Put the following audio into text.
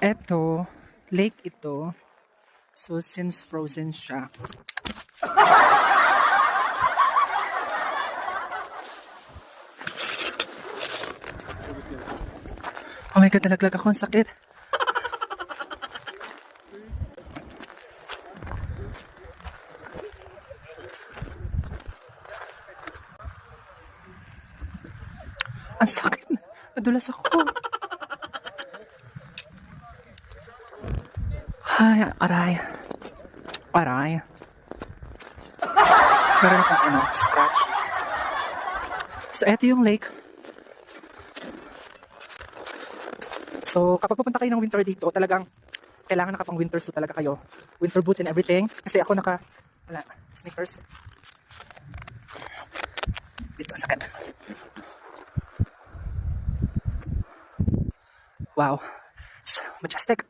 Eto, lake ito. So, since frozen siya. Oh my God, nalaglag ako. Ang sakit. Ang sakit. Nadulas ako. Ay, aray. Aray. Meron akong scratch. So, eto yung lake. So, kapag pupunta kayo ng winter dito, talagang kailangan nakapang winter suit talaga kayo. Winter boots and everything. Kasi ako sneakers. Dito, sakit. Wow. It's majestic.